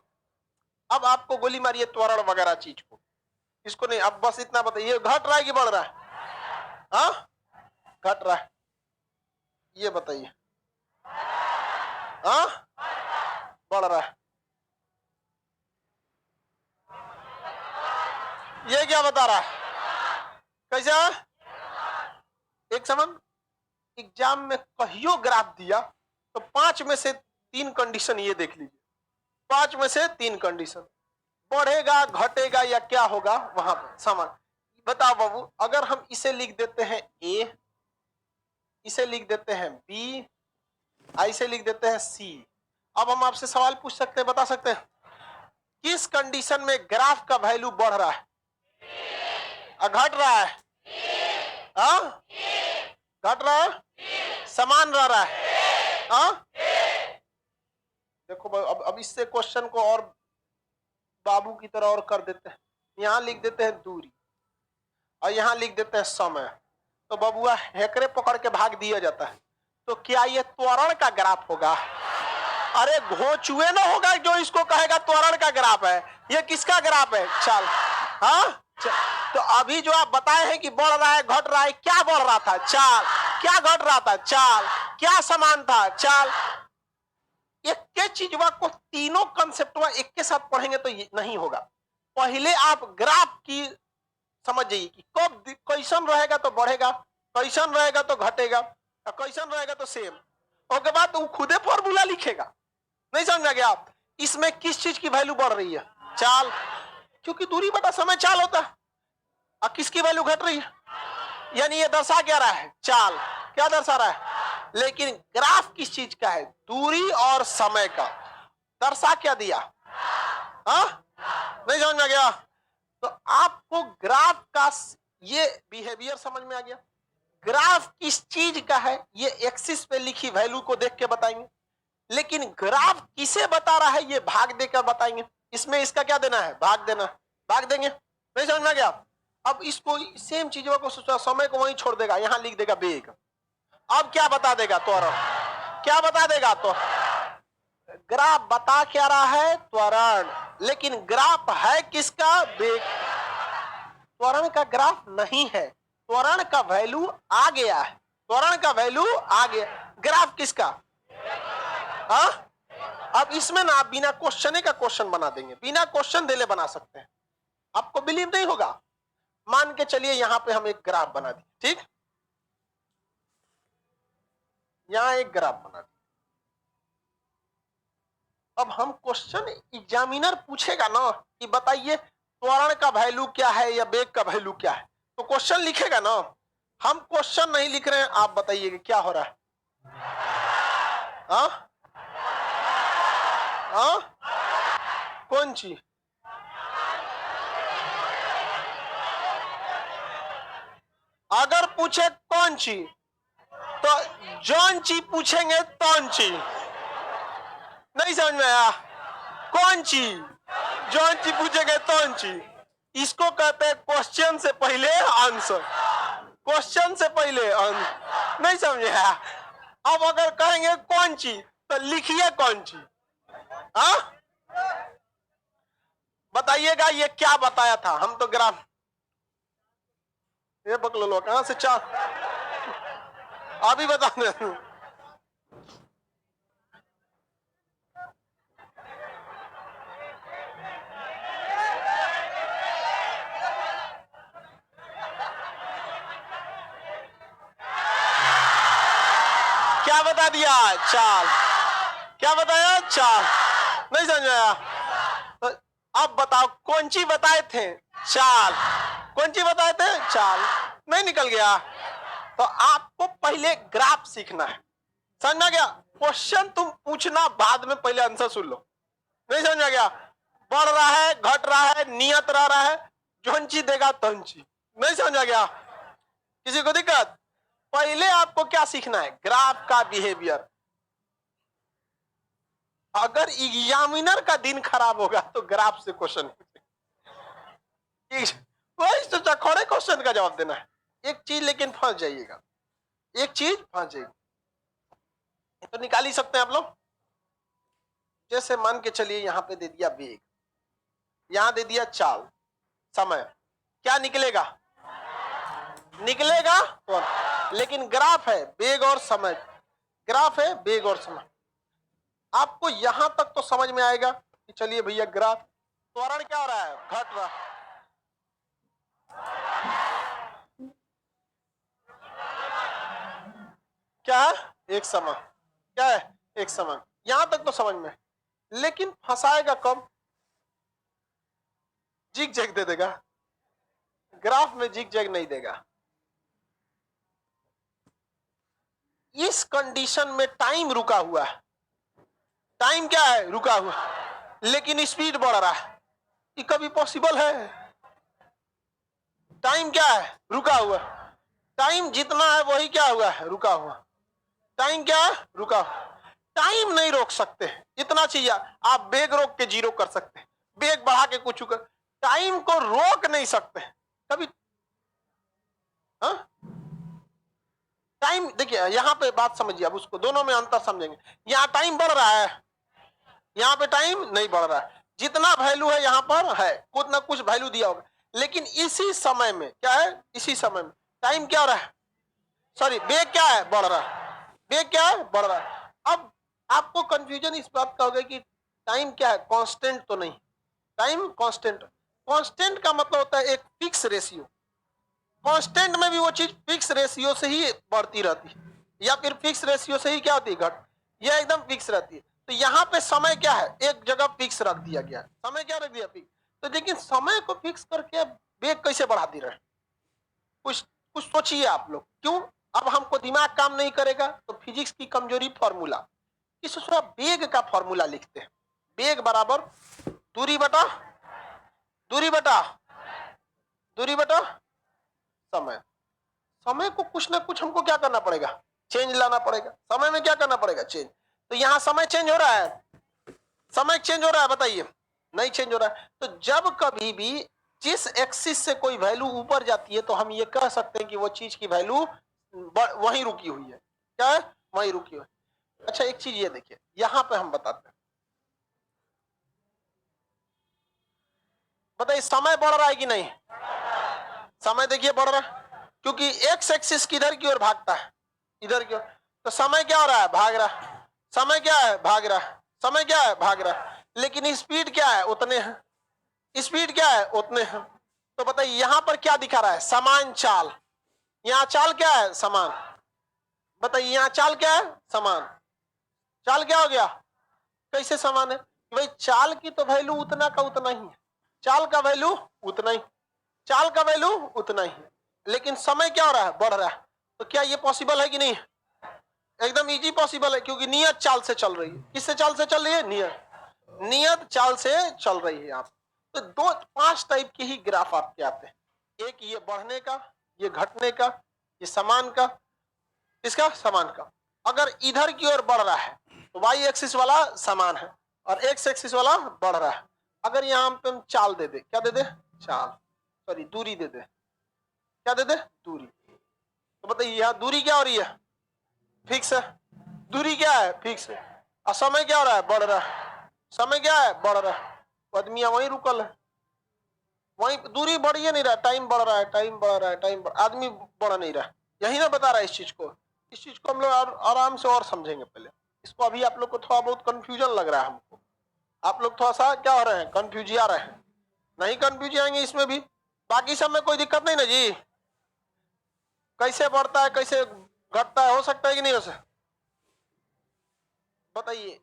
Speaker 1: अब आपको गोली मारिए त्वरण वगैरह चीज को, इसको नहीं। अब बस इतना बताइए घट रहा है कि बढ़ रहा है? हाँ, घट रहा है। ये बताइए। हाँ, बढ़ रहा है। ये क्या बता रहा है? कैसा? एक समान एग्जाम में कहियो ग्राफ दिया तो 5 में से 3 कंडीशन ये देख लीजिए। 5 में से 3 कंडीशन, बढ़ेगा घटेगा या क्या होगा वहां पर समान। बताओ बाबू, अगर हम इसे लिख देते हैं ए, इसे लिख देते हैं बी, इसे लिख देते हैं सी। अब हम आपसे सवाल पूछ सकते हैं, बता सकते हैं किस कंडीशन में ग्राफ का वैल्यू बढ़ रहा है और घट रहा है? हाँ, घट रहा है, समान रह रहा है। हाँ, देखो अब इससे क्वेश्चन को और बाबू की तरह और कर देते हैं। यहां लिख देते हैं दूरी और यहां लिख देते हैं समय। तो बबुआ हेकरे पकड़ के भाग दिया जाता है। तो क्या ये त्वरण का ग्राफ होगा? अरे घोचुए ना होगा जो इसको कहेगा त्वरण का ग्राफ है। ये किसका ग्राफ है? चल। हाँ, तो अभी जो आप बताए हैं कि बढ़ रहा है घट रहा है, क्या बढ़ रहा था? चाल। क्या घट रहा था? चाल। क्या समान था? चाल। एक के चीजवा को तीनों कंसेप्ट एक के साथ पढ़ेंगे तो ये नहीं होगा। पहले आप ग्राफ की समझ जाइए कि कब कैसन रहेगा तो बढ़ेगा, कैसन रहेगा तो घटेगा, कैसन रहेगा तो सेम। उसके बाद तो खुदे फॉर्मूला लिखेगा। नहीं समझ गया आप? इसमें किस चीज की वैल्यू बढ़ रही है? चाल। क्योंकि दूरी बटा समय चाल होता है। और किसकी वैल्यू घट रही है? यानी ये दर्शा क्या रहा है? चाल। क्या दर्शा रहा है? लेकिन ग्राफ किस चीज का है? दूरी और समय का। दर्शा क्या दिया? हाँ, नहीं समझ में गया? तो आपको ग्राफ का ये बिहेवियर समझ में आ गया। ग्राफ किस चीज का है ये एक्सिस पे लिखी वैल्यू को देख के बताएंगे, लेकिन ग्राफ किसे बता रहा है ये भाग देकर बताएंगे। इसमें इसका क्या देना है? भाग देना। भाग देंगे। नहीं समझ में आ गया? अब इसको सेम चीजों को सोचा, समय को वहीं छोड़ देगा, यहां लिख देगा वेग। अब क्या बता देगा? त्वरण। क्या बता देगा? तो ग्राफ बता क्या रहा है? त्वरण। लेकिन ग्राफ है किसका? वेग। त्वरण का ग्राफ नहीं है, त्वरण का वैल्यू आ गया है। त्वरण का वैल्यू आ गया, ग्राफ किसका? हाँ, अब इसमें ना आप बिना क्वेश्चन का क्वेश्चन बना देंगे, बिना क्वेश्चन देले बना सकते हैं। आपको बिलीव नहीं होगा। मान के चलिए यहां पे हम एक ग्राफ बना दिए, ठीक? यहां एक ग्राफ बना दिए। अब हम क्वेश्चन एग्जामिनर पूछेगा ना कि बताइए त्वरण का वैल्यू क्या है या वेग का वैल्यू क्या है, तो क्वेश्चन लिखेगा ना। हम क्वेश्चन नहीं लिख रहे हैं, आप बताइए कि क्या हो रहा है? हाँ, हाँ, कौन चीज? अगर पूछे कौन चीज तो जौन चीज पूछेंगे तौन चीज, नहीं समझ में आया? कौन चीज, जौन चीज पूछेंगे तौन चीज, इसको कहते हैं क्वेश्चन से पहले आंसर, क्वेश्चन से पहले आंसर, नहीं समझे? अब अगर कहेंगे कौन चीज तो लिखिए कौन चीज। हाँ बताइएगा ये क्या बताया था? हम तो ग्राफ, ये पकड़ लो कहां से चार, अभी बता दे। क्या बता दिया? चाल। क्या बताया? चाल। नहीं समझ आया? तो अब बताओ कौन सी बताए थे? चाल। कौन सी बताए थे? चाल। नहीं निकल गया? तो आपको पहले ग्राफ सीखना है, समझ में गया? क्वेश्चन तुम पूछना बाद में, पहले आंसर सुन लो। नहीं समझ में गया? बढ़ रहा है, घट रहा है, नियत रह है, जोन चीज देगा तौन चीज। नहीं समझ में गया? किसी को दिक्कत? पहले आपको क्या सीखना है? ग्राफ का बिहेवियर। अगर एग्जामिनर का दिन खराब होगा तो ग्राफ से क्वेश्चन वही सोचा, खड़े क्वेश्चन का जवाब देना है। एक चीज लेकिन फंस जाइएगा, एक चीज फंस जाएगी। तो निकाल ही सकते हैं आप लोग। जैसे मान के चलिए यहां पे दे दिया वेग, यहां दे दिया चाल, समय, क्या निकलेगा? निकलेगा तो, लेकिन ग्राफ है वेग और समय, ग्राफ है वेग और समय। आपको यहां तक तो समझ में आएगा कि चलिए भैया ग्राफ, त्वरण क्या हो रहा है? घट रहा है। क्या है? एक समय। क्या है? एक समय। यहां तक तो समझ में, लेकिन फंसाएगा कब? जिग जैग दे देगा, ग्राफ में जिग जैग नहीं देगा। इस कंडीशन में टाइम रुका हुआ है, टाइम क्या है? रुका हुआ, लेकिन स्पीड बढ़ रहा है। ये कभी पॉसिबल है? टाइम क्या है? रुका हुआ। टाइम जितना है वही क्या हुआ है? रुका हुआ। टाइम क्या है? रुका हुआ। टाइम नहीं रोक सकते, इतना चाहिए। आप बेग रोक के जीरो कर सकते हैं, बेग बढ़ा के कुछ कर, टाइम को रोक नहीं सकते कभी। टाइम देखिए यहां पे बात समझिए, अब उसको दोनों में अंतर समझेंगे। यहाँ टाइम बढ़ रहा है, यहाँ पे टाइम नहीं बढ़ रहा है। जितना वैल्यू है यहाँ पर है, कुछ ना कुछ वैल्यू दिया होगा, लेकिन इसी समय में क्या है? इसी समय में टाइम क्या हो रहा है? सॉरी, वेग क्या है? बढ़ रहा है। वेग क्या है? बढ़ रहा है। अब आपको कंफ्यूजन इस बात का होगा कि टाइम क्या है? कांस्टेंट तो नहीं। टाइम कांस्टेंट, कांस्टेंट का मतलब होता है एक फिक्स रेशियो। कांस्टेंट में भी वो चीज फिक्स रेशियो से ही बढ़ती रहती है, या फिर फिक्स रेशियो से ही क्या होती है? घट। यह एकदम फिक्स रहती है। तो यहाँ पे समय क्या है? एक जगह फिक्स रख दिया गया है। समय क्या रख दिया? फिक्स। तो लेकिन समय को फिक्स करके वेग कैसे बढ़ा दी रहे? कुछ कुछ सोचिए आप लोग। क्यों? अब हमको दिमाग काम नहीं करेगा तो फिजिक्स की कमजोरी, फॉर्मूला कि दूसरा वेग का फॉर्मूला लिखते हैं। वेग बराबर दूरी बटा, दूरी बटा, दूरी बटा समय। समय को कुछ ना कुछ हमको क्या करना पड़ेगा? चेंज लाना पड़ेगा। समय में क्या करना पड़ेगा? चेंज। तो यहाँ समय चेंज हो रहा है, समय चेंज हो रहा है? बताइए, नहीं चेंज हो रहा है। तो जब कभी भी जिस एक्सिस से कोई वैल्यू ऊपर जाती है तो हम ये कह सकते हैं कि वो चीज की वैल्यू वहीं रुकी हुई है। क्या है? वहीं रुकी हुई है। अच्छा एक चीज ये देखिए, यहां पे हम बताते हैं, बताइए समय बढ़ रहा है कि नहीं? समय देखिए बढ़ रहा है, क्योंकि एक्स एक्सिस किधर की ओर भागता है? इधर की ओर। तो समय क्या हो रहा है? भाग रहा है। समय क्या है? भाग रहा है। समय क्या है? भाग रहा है। लेकिन स्पीड क्या है? उतने हैं। स्पीड क्या है? उतने हैं। तो बताइए यहां पर क्या दिखा रहा है? समान चाल। यहाँ चाल क्या है? समान। बताइए यहाँ चाल क्या है? समान। चाल क्या हो गया? कैसे समान है? भाई चाल की तो वैल्यू उतना का उतना ही है, चाल का वैल्यू उतना ही, चाल का वैल्यू उतना ही, लेकिन समय क्या हो रहा है? बढ़ रहा है। तो क्या ये पॉसिबल है कि नहीं? एकदम इजी पॉसिबल है, क्योंकि नियत चाल से चल रही है। किससे चाल से चल रही है? नियत चाल से चल रही है। आप तो दो पांच टाइप के ही ग्राफ आपके आते हैं, एक ये बढ़ने का, ये घटने का, ये समान का, किसका? समान का। अगर इधर की ओर बढ़ रहा है तो वाई एक्सिस वाला समान है और एक्स एक्सिस वाला बढ़ रहा है। अगर यहाँ पे हम चाल दे दे, क्या दे दे? चाल, सॉरी दूरी दे दे, क्या दे दे? दूरी। तो बताइए यहाँ दूरी क्या हो रही है? फिक्स है। दूरी क्या है? फिक्स है। और समय क्या हो रहा है? बढ़ रहा है। समय क्या है? बढ़ रहा है। आदमी वहीं रुकल है, वहीं दूरी बढ़ ही नहीं रहा, टाइम बढ़ रहा है, टाइम बढ़ रहा है, टाइम आदमी बढ़ नहीं रहा। यही ना बता रहा है इस चीज को। इस चीज को हम लोग आराम से और समझेंगे पहले। इसको अभी आप लोग को थोड़ा बहुत कंफ्यूजन लग रहा है हमको, आप लोग थोड़ा सा क्या हो रहे हैं? कंफ्यूज आ रहे हैं। नहीं कंफ्यूज आएंगे इसमें भी, बाकी सब में कोई दिक्कत नहीं ना जी। कैसे बढ़ता है, कैसे घटता है, हो सकता है कि नहीं हो सकता? बताइए।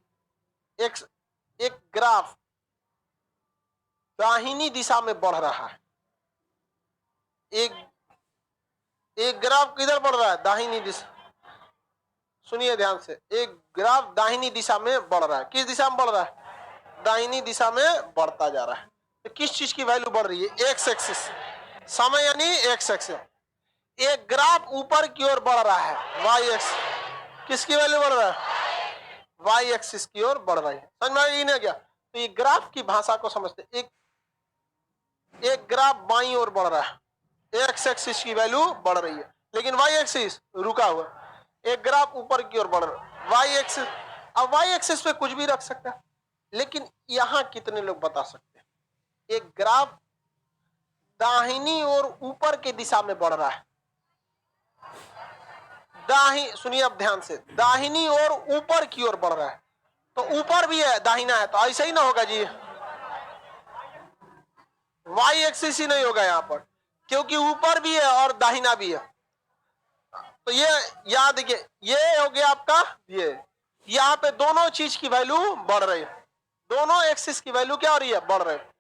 Speaker 1: एक ग्राफ दाहिनी दिशा में बढ़ रहा है, एक ग्राफ किधर बढ़ रहा है? दाहिनी दिशा। सुनिए ध्यान से, एक ग्राफ दाहिनी दिशा में बढ़ रहा है। किस दिशा में बढ़ रहा है? दाहिनी दिशा में बढ़ता जा रहा है। तो किस चीज की वैल्यू बढ़ रही है? एक्स एक्सिस, समय यानी एक्स एक्सिस। एक ग्राफ ऊपर की ओर बढ़ रहा है, वाई एक्स। किसकी वैल्यू बढ़ रहा है? वाई एक्सिस की ओर बढ़ रही है। समझ में आई नहीं क्या? तो ये ग्राफ की भाषा को समझते। एक ग्राफ बाईं ओर बढ़ रहा है, एक्स एक्सिस की वैल्यू बढ़ रही है, लेकिन वाई एक्सिस रुका हुआ। एक ग्राफ ऊपर की ओर बढ़ रहा है, वाई एक्सिस। अब वाई एक्सिस पे कुछ भी रख सकता है, लेकिन यहां कितने लोग बता सकते हैं एक ग्राफ दाहिनी ओर ऊपर की दिशा में बढ़ रहा है? सुनिए अब ध्यान से, दाहिनी ओर ऊपर की ओर बढ़ रहा है, तो ऊपर भी है, दाहिना है, तो ऐसा ही ना होगा जी। वाई एक्सिस ही नहीं होगा यहाँ पर, क्योंकि ऊपर भी है और दाहिना भी है। तो ये याद देखिए, ये हो गया आपका, ये यहाँ पे दोनों चीज की वैल्यू बढ़ रही है, दोनों एक्सिस की वैल्यू क्या हो रही है? बढ़ रही है,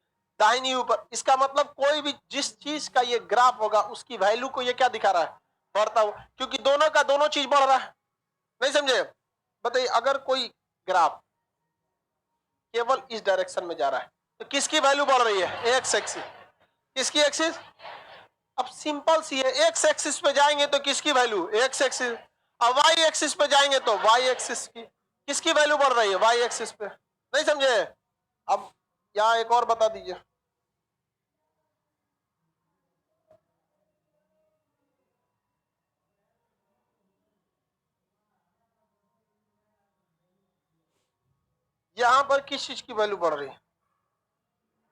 Speaker 1: दाहिनी ऊपर। इसका मतलब कोई भी जिस चीज का ये ग्राफ होगा उसकी वैल्यू को ये क्या दिखा रहा है? बढ़ता हुआ, क्योंकि दोनों का दोनों चीज बढ़ रहा है। नहीं समझे? बताइए, अगर कोई ग्राफ केवल इस डायरेक्शन में जा रहा है तो किसकी वैल्यू बढ़ रही है? X axis. किसकी एक्सिस? अब सिंपल सी है, एक्स एक्सिस पे जाएंगे तो किसकी वैल्यू? X axis. अब वाई एक्सिस पे जाएंगे तो वाई एक्सिस की। किसकी वैल्यू बढ़ रही है? वाई एक्सिस पे। नहीं समझे? अब यहाँ एक और बता दीजिए। यहां पर किस चीज की वैल्यू बढ़ रही है?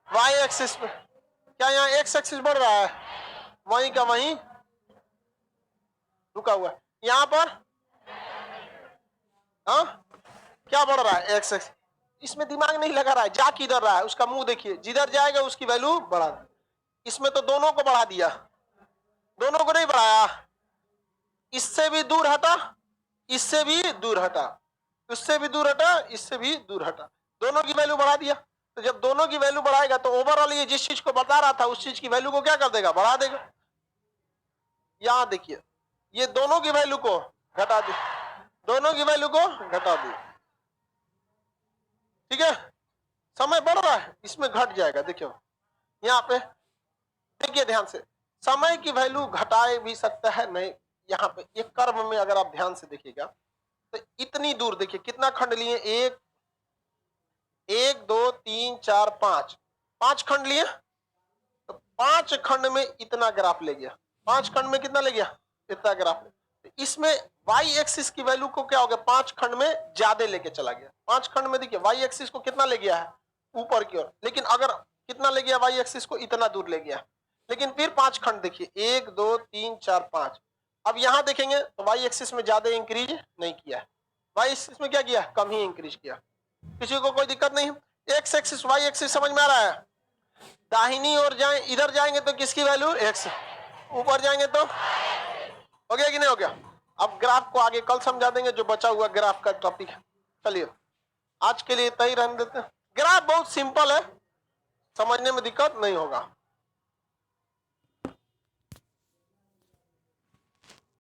Speaker 1: वाई एक्सिस पे। क्या यहाँ एक्स एक्सिस बढ़ रहा है? वहीं का वहीं रुका हुआ है। यहां पर हाँ क्या बढ़ रहा है? X axis. इसमें दिमाग नहीं लगा रहा है, जा किधर रहा है, उसका मुंह देखिए, जिधर जाएगा उसकी वैल्यू बढ़ा। इसमें तो दोनों को बढ़ा दिया, दोनों को नहीं बढ़ाया। इससे भी दूर हटा, इससे भी दूर हटा, उससे भी दूर हटा, इससे भी दूर हटा, दोनों की वैल्यू बढ़ा दिया। तो जब दोनों की वैल्यू बढ़ाएगा तो ओवरऑल ये जिस चीज को बता रहा था उस चीज की वैल्यू को क्या कर देगा? बढ़ा देगा। यहां देखिए, ये दोनों की वैल्यू को घटा दी, दोनों की वैल्यू को घटा दी। ठीक है, समय बढ़ रहा है, इसमें घट जाएगा। देखियो यहाँ पे, देखिए ध्यान से, समय की वैल्यू घटाए भी सकता है, नहीं। यहाँ पे एक कर्व में अगर आप ध्यान से देखिएगा तो इतनी दूर देखिए, कितना खंड लिए? एक, एक, दो, तीन, चार, पांच, पांच खंड लिए। तो पांच खंड में इतना ग्राफ ले गया, पांच खंड में कितना ले गया? इतना ग्राफ। इसमें वाई एक्सिस की वैल्यू को क्या हो गया? पांच खंड में ज्यादा लेके चला गया। पांच खंड में देखिए वाई एक्सिस को कितना ले गया है? ऊपर की ओर। लेकिन अगर कितना ले गया वाई एक्सिस को? इतना दूर ले गया। लेकिन फिर पांच खंड देखिए, एक, दो, तीन, चार, पांच। अब यहां देखेंगे तो वाई एक्सिस में ज्यादा इंक्रीज नहीं किया है, वाई एक्सिस में क्या किया? कम ही इंक्रीज किया। किसी को कोई दिक्कत नहीं है। एक्स एक्सिस वाई एक्सिस समझ में आ रहा है? दाहिनी ओर जाए, इधर जाएंगे तो किसकी वैल्यू? एक्स। ऊपर जाएंगे तो हो गया कि नहीं हो गया? अब ग्राफ को आगे कल समझा देंगे, जो बचा हुआ ग्राफ का टॉपिक है। चलिए आज के लिए इतना ही रहने देते हैं। ग्राफ बहुत सिंपल है, समझने में दिक्कत नहीं होगा।